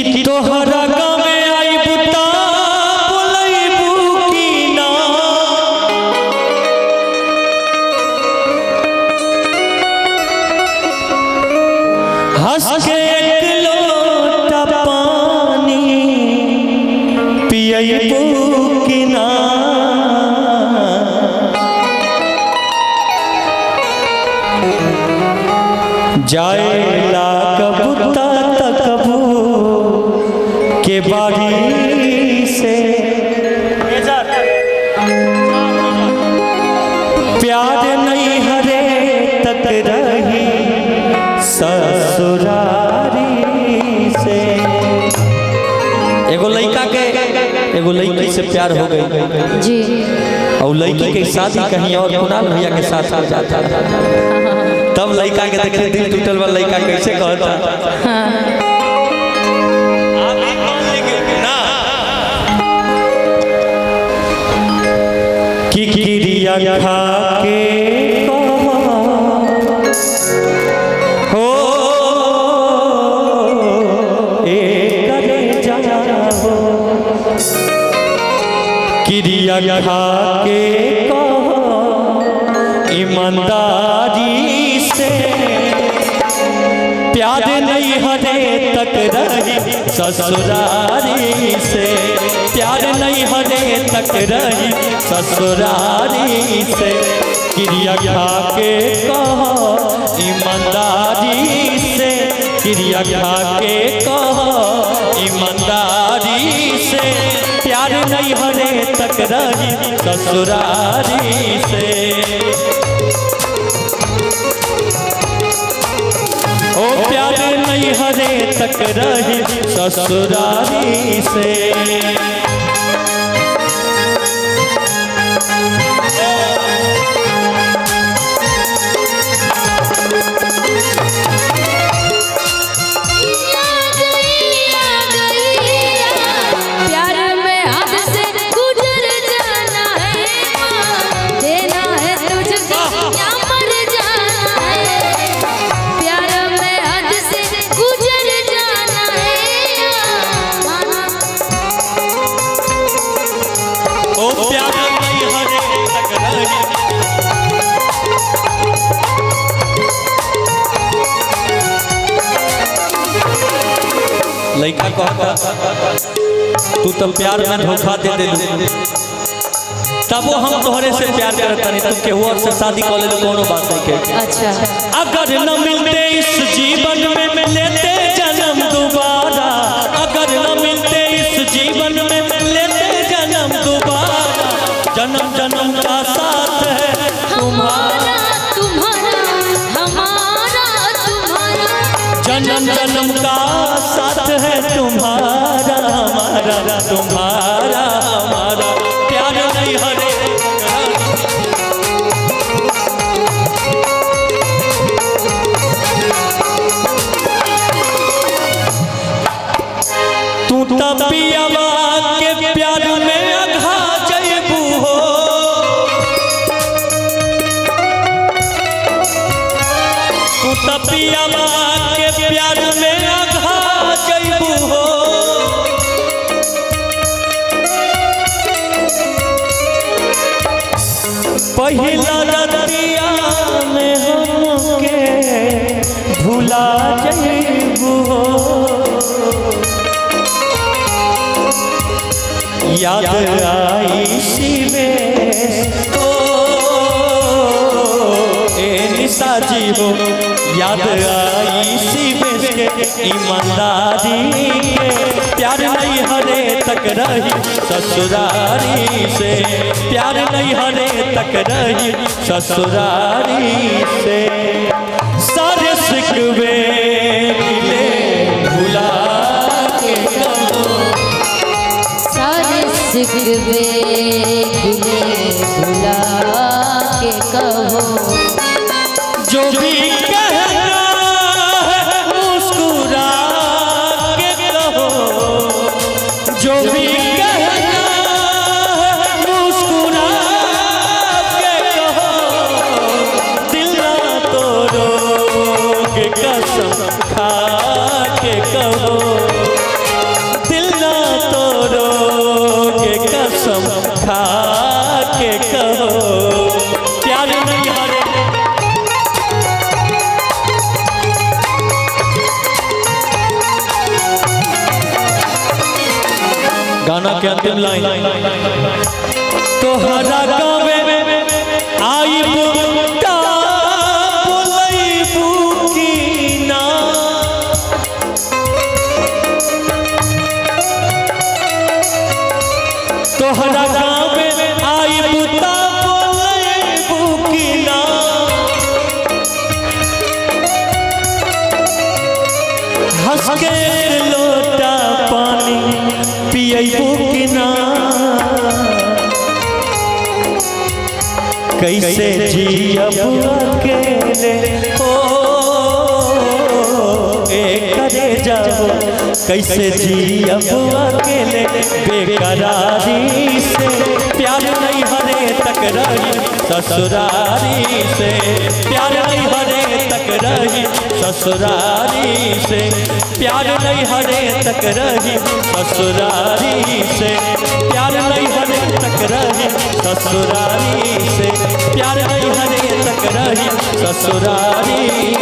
कि तोहरा गाँव में आई बुता बोलैबू की ना हंस के एक लोटा पानी पियबू की ना जाएला कबूता तकबू के बाड़ी से प्यार नहीं हरे तक रही ससुरारी से। एगो लड़की से प्यार हो गई जी और लड़की के शादी कहीं और कुणाल भैया के साथ हो जाता तब लड़का के देखे दिल टूटल वाला लड़का कैसे कहता कि किरिया खा के हो किरिया खा के ईमानदारी से प्यार नहीं हरे तक रही ससुरारी से प्यार नहीं हरे तक रही ससुरारी से क्रिया खा के कहो ईमानदारी से क्रिया खा के कहो ईमानदारी से प्यार नहीं हरे तक रही ससुरारी से। ओ प्यार नहीं हरे तक रही ससुरारी से। लड़का कहता तू तो प्यार में धोखा दे दे तब वो हम तोहरे से प्यार करता नहीं तुम केहू और से शादी कर ले कोनो बात नहीं के। अच्छा अगर न मिलते इस जीवन में लेते जन्म दोबारा अगर न मिलते इस जीवन में लेते जन्म दोबारा जन्म जन्म का साथ है तुम्हारा जन्म जन्म का साथ है तुम्हारा हमारा तुम्हारा हमारा प्यार नहीं हरे तू तब पियावा के प्यार में अघा जयबू हो तू तब पियावा प्यार में आघा जयबू हो पहिला रतिया में हमके भुला जयबू हो याद आई शिवे ओ निशा जी हो याद आई शिवेश के ईमानदारी के प्यार नहीं हरे तक रही ससुरारी से प्यार नहीं हरे तक रही ससुरारी से। सारे शिकवे मिले भुला के कहो सारे शिकवे मिले भुला के कहो जो भी कहना है मुस्कुरा के कहो जो भी कहना है मुस्कुरा के कहो दिल ना तोड़ोगे कसम खा के कहो गाना के अंतिम लाइन तोहरा गावे आई बुता बोलैबू की ना तोहरा गावे आई बुता बोलैबू की ना हंस के लोटा पानी पियबू की ना कैसे जियब अकेले हो करे जाबो कैसे जियब अकेले बेकरारी से प्यार नहीं हरे तक रही ससुरारी से प्यार नहीं हरे तक रही ससुरारी से प्यार नहीं हरे तक रही ससुरारी से प्यार नहीं हरे तक रही ससुरारी से प्यार नहीं हरे तक रही ससुरारी